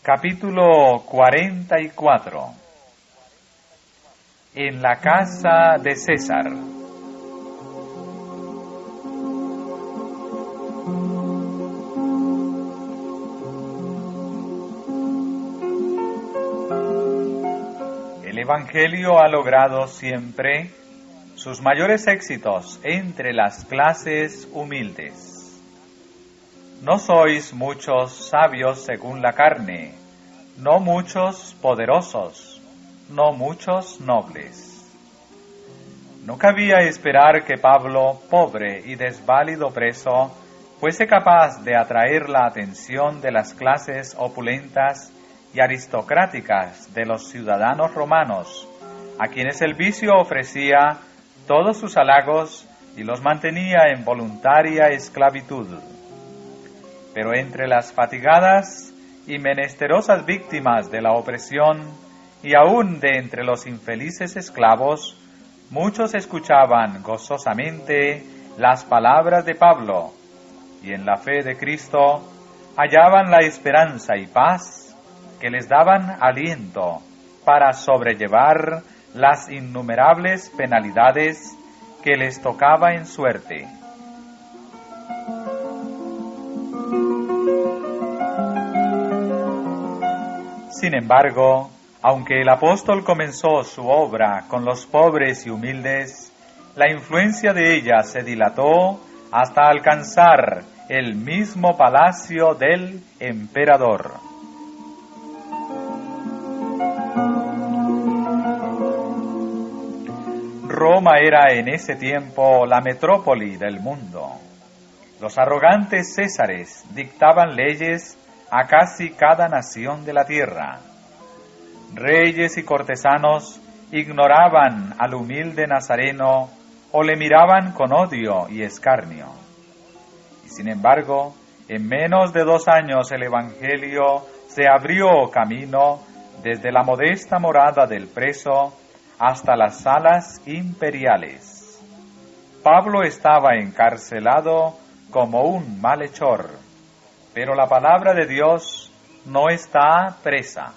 Capítulo 44. En la casa de César. El Evangelio ha logrado siempre sus mayores éxitos entre las clases humildes. No sois muchos sabios según la carne, no muchos poderosos, no muchos nobles. No cabía esperar que Pablo, pobre y desválido preso, fuese capaz de atraer la atención de las clases opulentas y aristocráticas de los ciudadanos romanos, a quienes el vicio ofrecía todos sus halagos y los mantenía en voluntaria esclavitud. Pero entre las fatigadas y menesterosas víctimas de la opresión, y aún de entre los infelices esclavos, muchos escuchaban gozosamente las palabras de Pablo, y en la fe de Cristo hallaban la esperanza y paz que les daban aliento para sobrellevar las innumerables penalidades que les tocaba en suerte. Sin embargo, aunque el apóstol comenzó su obra con los pobres y humildes, la influencia de ella se dilató hasta alcanzar el mismo palacio del emperador. Roma era en ese tiempo la metrópoli del mundo. Los arrogantes césares dictaban leyes a casi cada nación de la tierra. Reyes y cortesanos ignoraban al humilde nazareno o le miraban con odio y escarnio. Y sin embargo, en menos de 2 años el Evangelio se abrió camino desde la modesta morada del preso hasta las salas imperiales. Pablo estaba encarcelado como un malhechor, pero la palabra de Dios no está presa.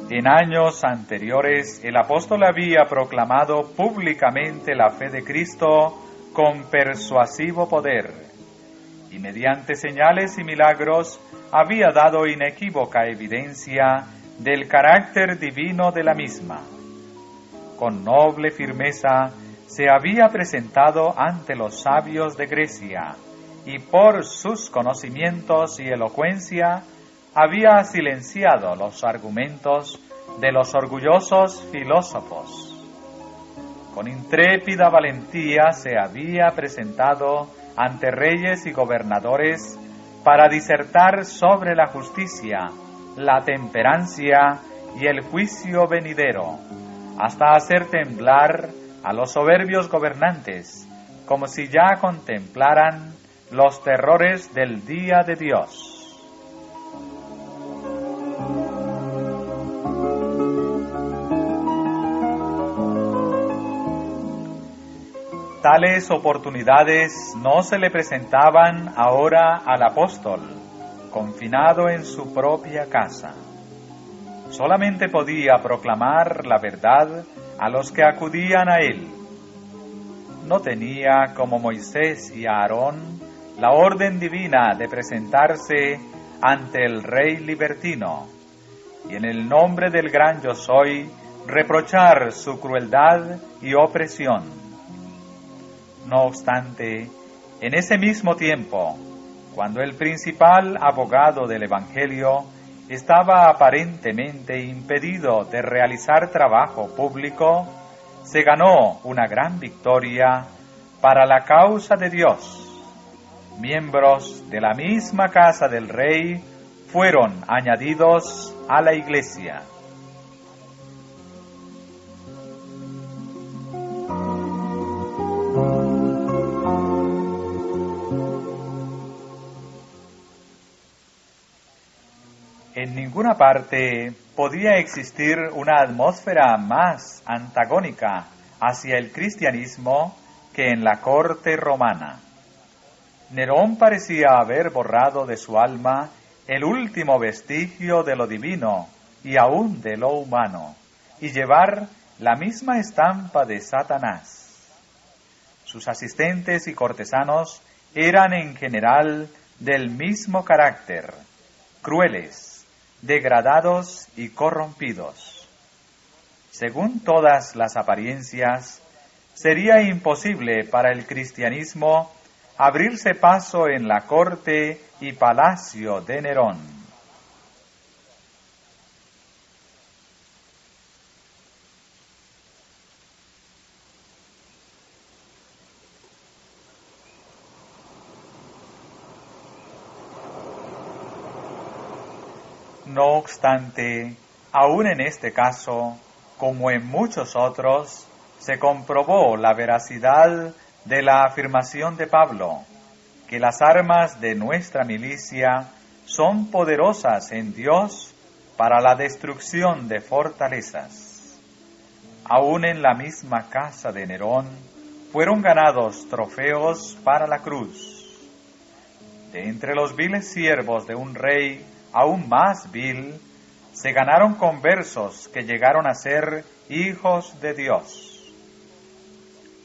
En años anteriores, el apóstol había proclamado públicamente la fe de Cristo con persuasivo poder, y mediante señales y milagros había dado inequívoca evidencia del carácter divino de la misma. Con noble firmeza se había presentado ante los sabios de Grecia, y por sus conocimientos y elocuencia había silenciado los argumentos de los orgullosos filósofos. Con intrépida valentía se había presentado ante reyes y gobernadores para disertar sobre la justicia, la temperancia y el juicio venidero, hasta hacer temblar a los soberbios gobernantes, como si ya contemplaran los terrores del día de Dios. Tales oportunidades no se le presentaban ahora al apóstol, confinado en su propia casa. Solamente podía proclamar la verdad a los que acudían a él. No tenía, como Moisés y Aarón, la orden divina de presentarse ante el rey libertino, y en el nombre del gran Yo Soy, reprochar su crueldad y opresión. No obstante, en ese mismo tiempo, cuando el principal abogado del Evangelio estaba aparentemente impedido de realizar trabajo público, se ganó una gran victoria para la causa de Dios. Miembros de la misma casa del rey fueron añadidos a la iglesia. En ninguna parte podía existir una atmósfera más antagónica hacia el cristianismo que en la corte romana. Nerón parecía haber borrado de su alma el último vestigio de lo divino y aún de lo humano, y llevar la misma estampa de Satanás. Sus asistentes y cortesanos eran en general del mismo carácter, crueles, degradados y corrompidos. Según todas las apariencias, sería imposible para el cristianismo abrirse paso en la corte y palacio de Nerón. No obstante, aún en este caso, como en muchos otros, se comprobó la veracidad de la afirmación de Pablo, que las armas de nuestra milicia son poderosas en Dios para la destrucción de fortalezas. Aún en la misma casa de Nerón fueron ganados trofeos para la cruz. De entre los viles siervos de un rey aún más vil, se ganaron conversos que llegaron a ser hijos de Dios.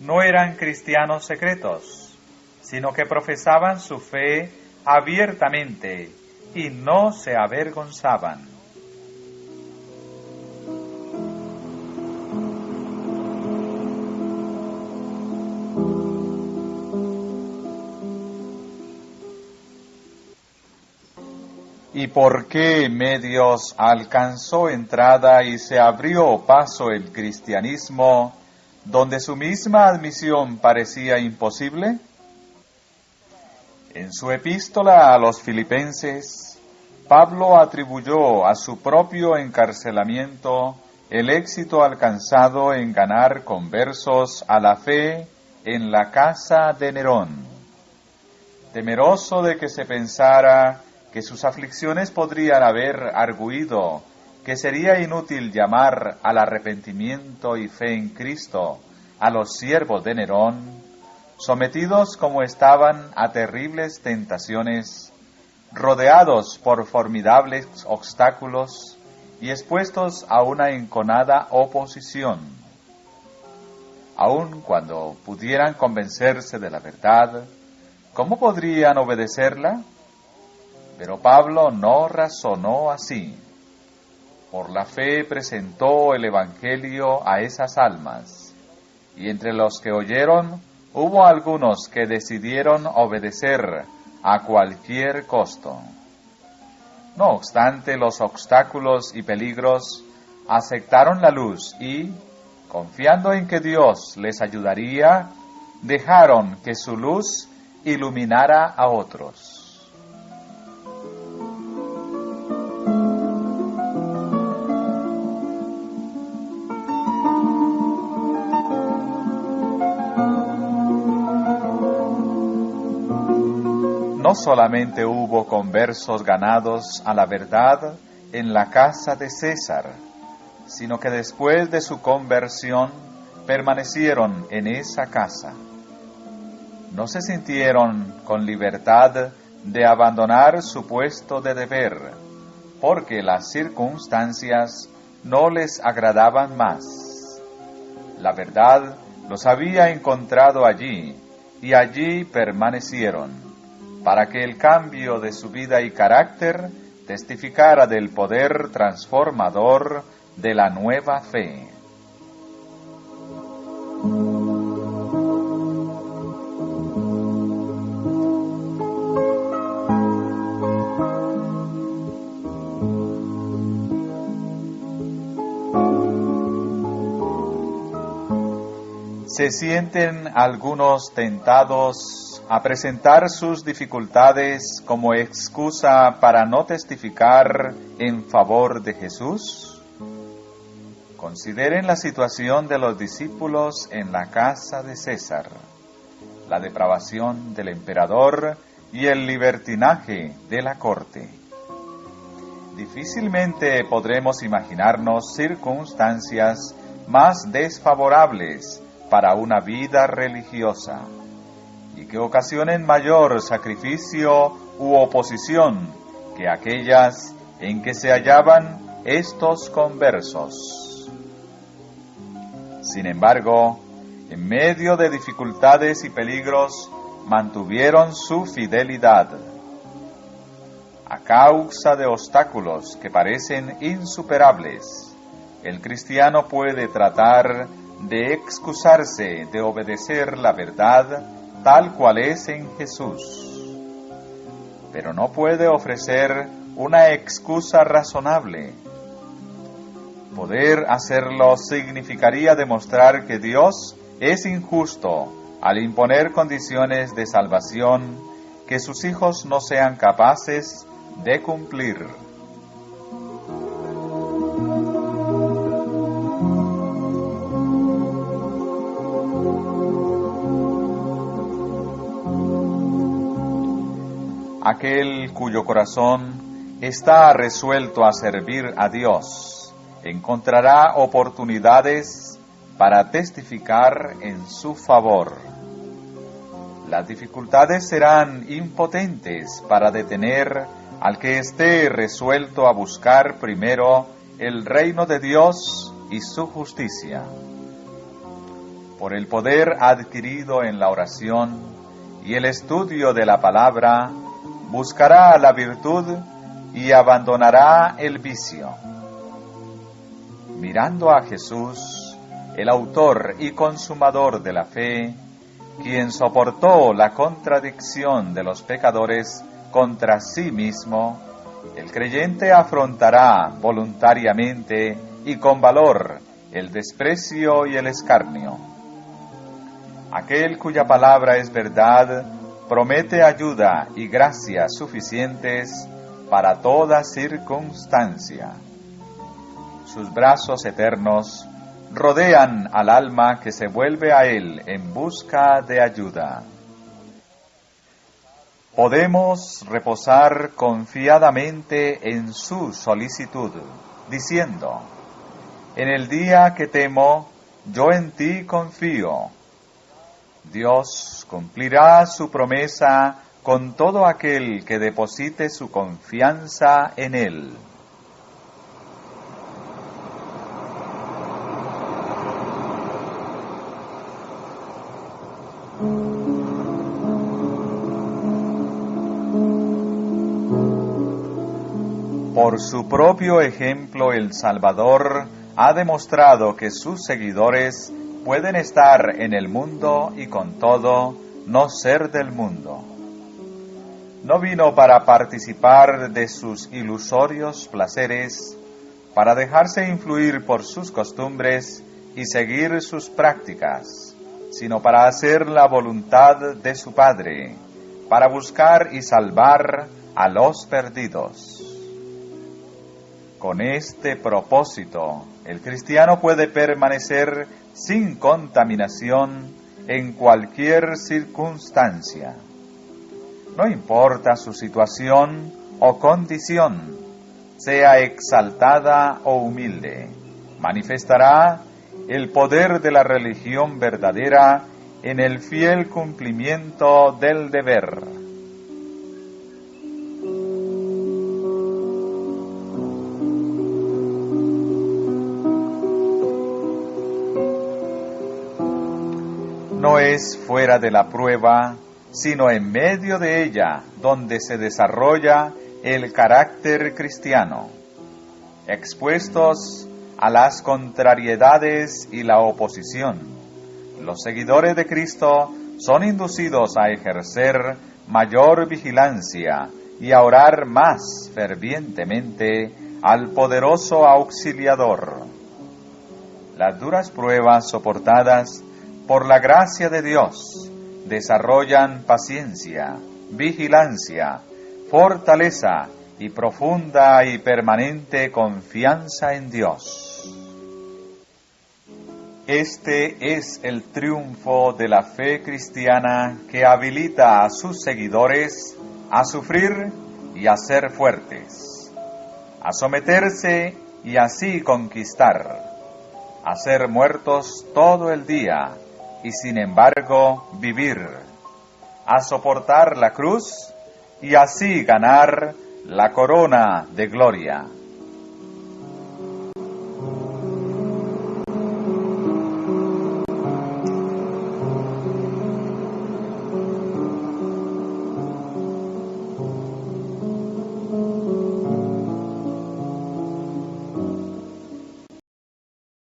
No eran cristianos secretos, sino que profesaban su fe abiertamente y no se avergonzaban. ¿Y por qué medios alcanzó entrada y se abrió paso el cristianismo, donde su misma admisión parecía imposible? En su epístola a los Filipenses, Pablo atribuyó a su propio encarcelamiento el éxito alcanzado en ganar conversos a la fe en la casa de Nerón. Temeroso de que se pensara que sus aflicciones podrían haber argüido que sería inútil llamar al arrepentimiento y fe en Cristo a los siervos de Nerón, sometidos como estaban a terribles tentaciones, rodeados por formidables obstáculos y expuestos a una enconada oposición. Aun cuando pudieran convencerse de la verdad, ¿cómo podrían obedecerla? Pero Pablo no razonó así. Por la fe presentó el Evangelio a esas almas, y entre los que oyeron hubo algunos que decidieron obedecer a cualquier costo. No obstante los obstáculos y peligros, aceptaron la luz y, confiando en que Dios les ayudaría, dejaron que su luz iluminara a otros. No solamente hubo conversos ganados a la verdad en la casa de César, sino que después de su conversión permanecieron en esa casa. No se sintieron con libertad de abandonar su puesto de deber, porque las circunstancias no les agradaban más. La verdad los había encontrado allí, y allí permanecieron, para que el cambio de su vida y carácter testificara del poder transformador de la nueva fe. Se sienten algunos tentados a presentar sus dificultades como excusa para no testificar en favor de Jesús. Consideren la situación de los discípulos en la casa de César, la depravación del emperador y el libertinaje de la corte. Difícilmente podremos imaginarnos circunstancias más desfavorables para una vida religiosa, y que ocasionen mayor sacrificio u oposición que aquellas en que se hallaban estos conversos. Sin embargo, en medio de dificultades y peligros, mantuvieron su fidelidad. A causa de obstáculos que parecen insuperables, el cristiano puede tratar de excusarse de obedecer la verdad tal cual es en Jesús, pero no puede ofrecer una excusa razonable. Poder hacerlo significaría demostrar que Dios es injusto al imponer condiciones de salvación que sus hijos no sean capaces de cumplir. Aquel cuyo corazón está resuelto a servir a Dios encontrará oportunidades para testificar en su favor. Las dificultades serán impotentes para detener al que esté resuelto a buscar primero el reino de Dios y su justicia. Por el poder adquirido en la oración y el estudio de la palabra, buscará la virtud y abandonará el vicio. Mirando a Jesús, el autor y consumador de la fe, quien soportó la contradicción de los pecadores contra sí mismo, el creyente afrontará voluntariamente y con valor el desprecio y el escarnio. Aquel cuya palabra es verdad promete ayuda y gracia suficientes para toda circunstancia. Sus brazos eternos rodean al alma que se vuelve a Él en busca de ayuda. Podemos reposar confiadamente en su solicitud, diciendo: en el día que temo, yo en ti confío. Dios cumplirá su promesa con todo aquel que deposite su confianza en Él. Por su propio ejemplo, el Salvador ha demostrado que sus seguidores pueden estar en el mundo y con todo no ser del mundo. No vino para participar de sus ilusorios placeres, para dejarse influir por sus costumbres y seguir sus prácticas, sino para hacer la voluntad de su Padre, para buscar y salvar a los perdidos. Con este propósito, el cristiano puede permanecer sin contaminación en cualquier circunstancia. No importa su situación o condición, sea exaltada o humilde, manifestará el poder de la religión verdadera en el fiel cumplimiento del deber. No es fuera de la prueba, sino en medio de ella, donde se desarrolla el carácter cristiano. Expuestos a las contrariedades y la oposición, los seguidores de Cristo son inducidos a ejercer mayor vigilancia y a orar más fervientemente al poderoso auxiliador. Las duras pruebas soportadas por la gracia de Dios desarrollan paciencia, vigilancia, fortaleza y profunda y permanente confianza en Dios. Este es el triunfo de la fe cristiana que habilita a sus seguidores a sufrir y a ser fuertes, a someterse y así conquistar, a ser muertos todo el día y sin embargo vivir, a soportar la cruz y así ganar la corona de gloria.